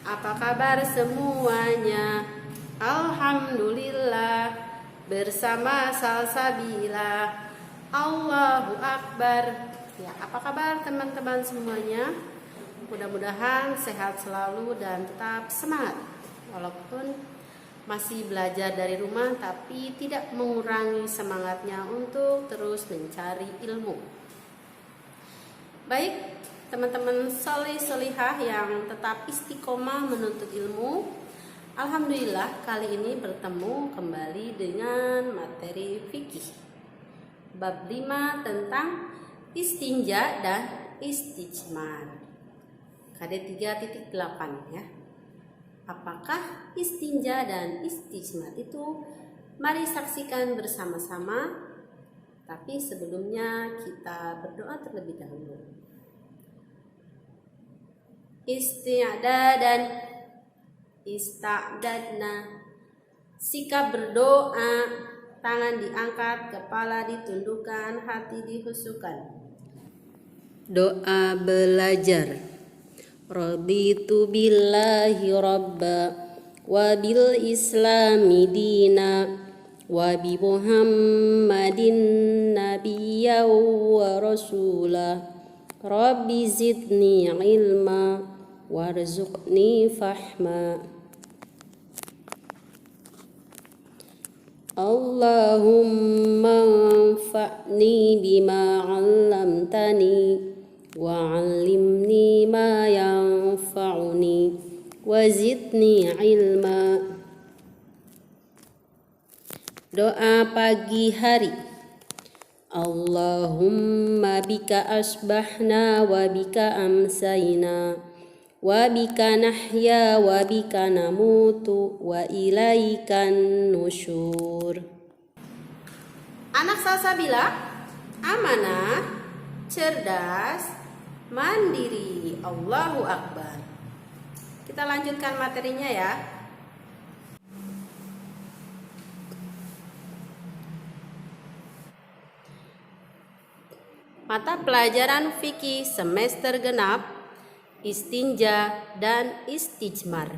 Apa kabar semuanya? Alhamdulillah, bersama Salsabila. Allahu Akbar. Ya, apa kabar teman-teman semuanya? Mudah-mudahan sehat selalu dan tetap semangat. Walaupun masih belajar dari rumah, tapi tidak mengurangi semangatnya untuk terus mencari ilmu. Baik, teman-teman soleh solihah yang tetap istiqomah menuntut ilmu, alhamdulillah kali ini bertemu kembali dengan materi fikih bab 5 tentang istinja dan istijmar KD 3.8 ya. Apakah istinja dan istijmar itu? Mari saksikan bersama-sama. Tapi sebelumnya kita berdoa terlebih dahulu. Isti'dad dan ista'dadna. Sikap berdoa, tangan diangkat, kepala ditundukkan, hati dihusukan. Doa belajar. Raditu billahi rabba wa bil islami dina wa bi muhammadin nabiyya wa rasula. Rabbi zidni ilma warzuqni fahma. Allahumma anfa'ni bima 'allamtani wa 'allimni ma yanfa'uni wa zidni ilma. Doa pagi hari. Allahumma bika asbahna wa bika amsayna wa bika nahya wa bika namutu wa ilaikan nusyur. Anak Salsabila amanah, cerdas, mandiri. Allahu Akbar. Kita lanjutkan materinya ya. Mata pelajaran fikih semester genap, istinja dan istijmar.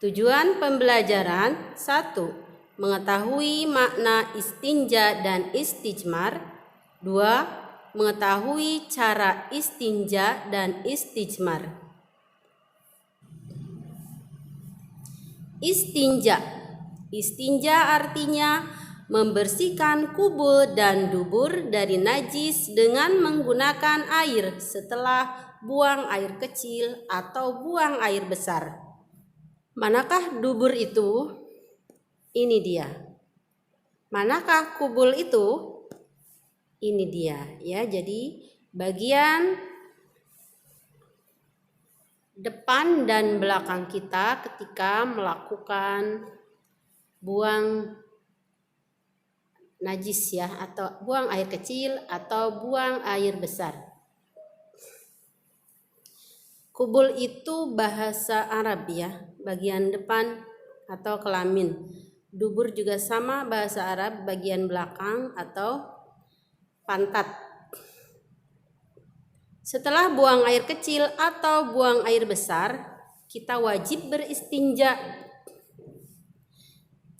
Tujuan pembelajaran: 1. Mengetahui makna istinja dan istijmar. 2. Mengetahui cara istinja dan istijmar. Istinja. Istinja artinya membersihkan kubul dan dubur dari najis dengan menggunakan air setelah buang air kecil atau buang air besar. Manakah dubur itu? Ini dia. Manakah kubul itu? Ini dia ya. Jadi bagian depan dan belakang kita ketika melakukan buang najis ya, atau buang air kecil atau buang air besar. Kubul itu bahasa Arab ya, bagian depan atau kelamin. Dubur juga sama, bahasa Arab, bagian belakang atau pantat. Setelah buang air kecil atau buang air besar, kita wajib beristinja.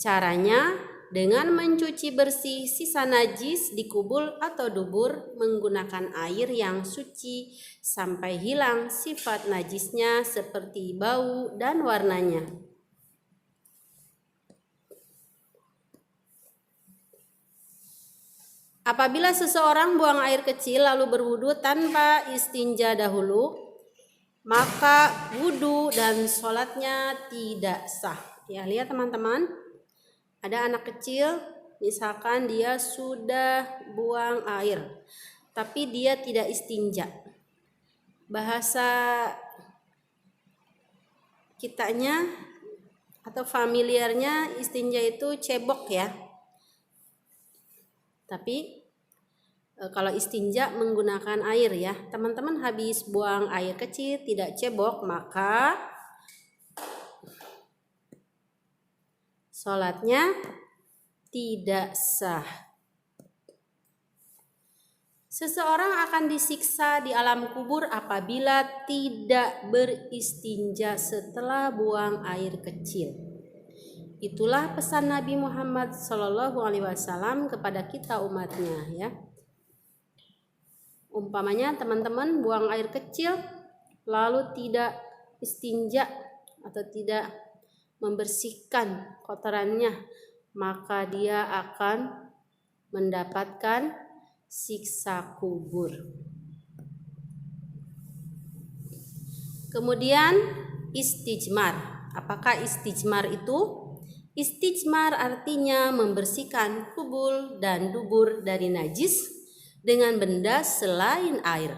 Caranya dengan mencuci bersih sisa najis di kubul atau dubur menggunakan air yang suci sampai hilang sifat najisnya seperti bau dan warnanya. Apabila seseorang buang air kecil lalu berwudu tanpa istinja dahulu, maka wudu dan sholatnya tidak sah. Ya, lihat teman-teman. Ada anak kecil, misalkan dia sudah buang air, tapi dia tidak istinja. Bahasa kitanya atau familiarnya istinja itu cebok ya. Tapi kalau istinja menggunakan air ya. Teman-teman habis buang air kecil tidak cebok, maka sholatnya tidak sah. Seseorang akan disiksa di alam kubur apabila tidak beristinja setelah buang air kecil. Itulah pesan Nabi Muhammad SAW kepada kita umatnya ya. Umpamanya teman-teman buang air kecil lalu tidak istinja atau tidak membersihkan kotorannya, maka dia akan mendapatkan siksa kubur. Kemudian istijmar. Apakah istijmar itu? Istijmar artinya membersihkan kubul dan dubur dari najis dengan benda selain air.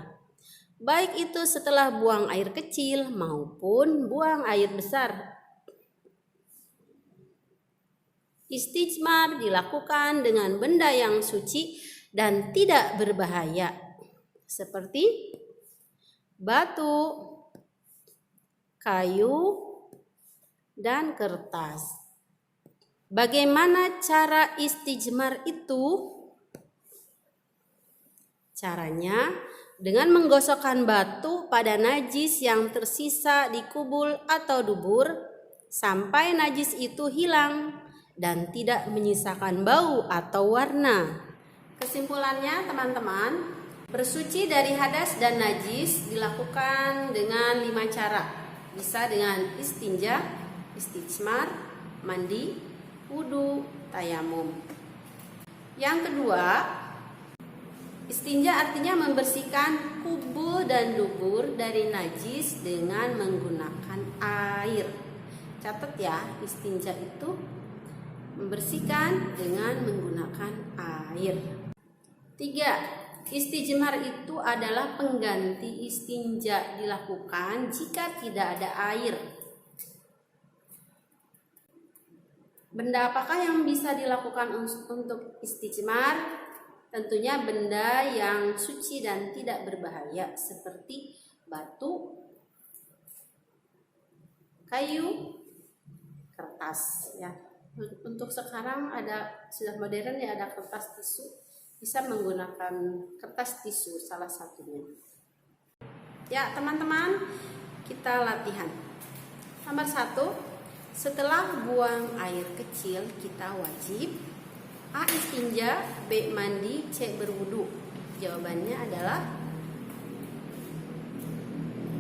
Baik itu setelah buang air kecil maupun buang air besar. Istijmar dilakukan dengan benda yang suci dan tidak berbahaya seperti batu, kayu, dan kertas. Bagaimana cara istijmar itu? Caranya dengan menggosokkan batu pada najis yang tersisa di kubul atau dubur sampai najis itu hilang dan tidak menyisakan bau atau warna. Kesimpulannya teman-teman, bersuci dari hadas dan najis dilakukan dengan 5 cara. Bisa dengan istinja, istijmar, mandi, wudu, tayamum. Yang kedua, istinja artinya membersihkan kubul dan dubur dari najis dengan menggunakan air. Catat ya, istinja itu membersihkan dengan menggunakan air. 3. Istijmar itu adalah pengganti istinja, dilakukan jika tidak ada air. Benda apakah yang bisa dilakukan untuk istijmar? Tentunya benda yang suci dan tidak berbahaya seperti batu, kayu, kertas ya. Untuk sekarang sudah modern ya, ada kertas tisu. Bisa menggunakan kertas tisu salah satunya. Ya teman-teman, kita latihan. Nomor 1, setelah buang air kecil kita wajib A. Istinja, B. Mandi, C. Berwudu. Jawabannya adalah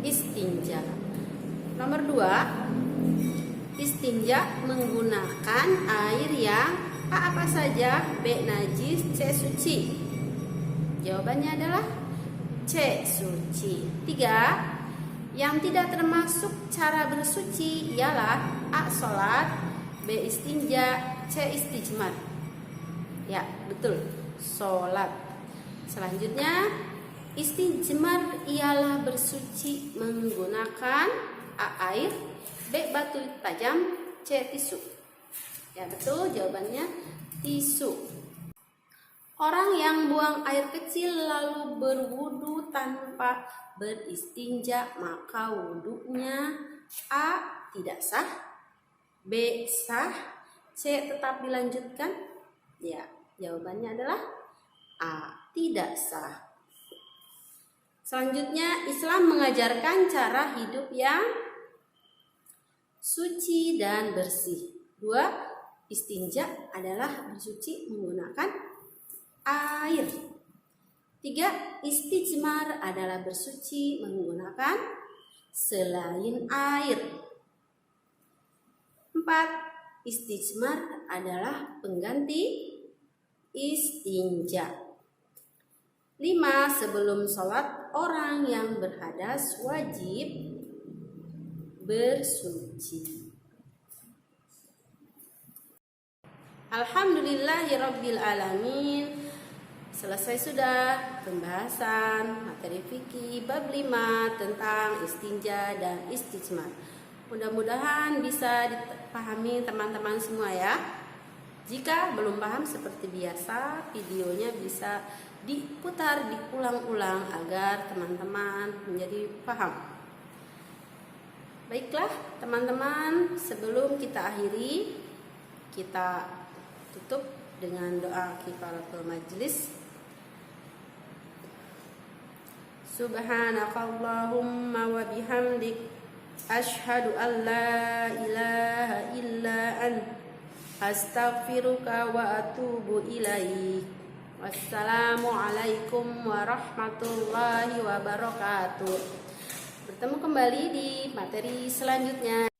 istinja. Nomor 2, istinja menggunakan air yang A. apa saja, B. najis, C. suci. Jawabannya adalah C. suci. 3, yang tidak termasuk cara bersuci ialah A. sholat, B. istinja, C. istijmar. Ya, betul, sholat. Selanjutnya, istijmar ialah bersuci menggunakan A. air, B. batu tajam, C. tisu. Ya, betul, jawabannya tisu. Orang yang buang air kecil lalu berwudu tanpa beristinja, maka wudunya A. tidak sah, B. sah, C. tetap dilanjutkan. Ya, jawabannya adalah A. tidak sah. Selanjutnya, Islam mengajarkan cara hidup yang suci dan bersih. 2, istinja adalah bersuci menggunakan air. 3, istijmar adalah bersuci menggunakan selain air. 4, istijmar adalah pengganti istinja. 5, sebelum sholat orang yang berhadas wajib bersuci. Alhamdulillahirabbil alamin. Selesai sudah pembahasan materi fikih bab 5 tentang istinja dan istijmar. Mudah-mudahan bisa dipahami teman-teman semua ya. Jika belum paham seperti biasa, videonya bisa diputar, diulang-ulang agar teman-teman menjadi paham. Baiklah teman-teman, sebelum kita akhiri, kita tutup dengan doa kifaratul majlis. Subhanakallahumma wa bihamdik, asyhadu an la ilaha illa anta, astaghfiruka wa atubu ilaik. Wassalamualaikum warahmatullahi wabarakatuh. Bertemu kembali di materi selanjutnya.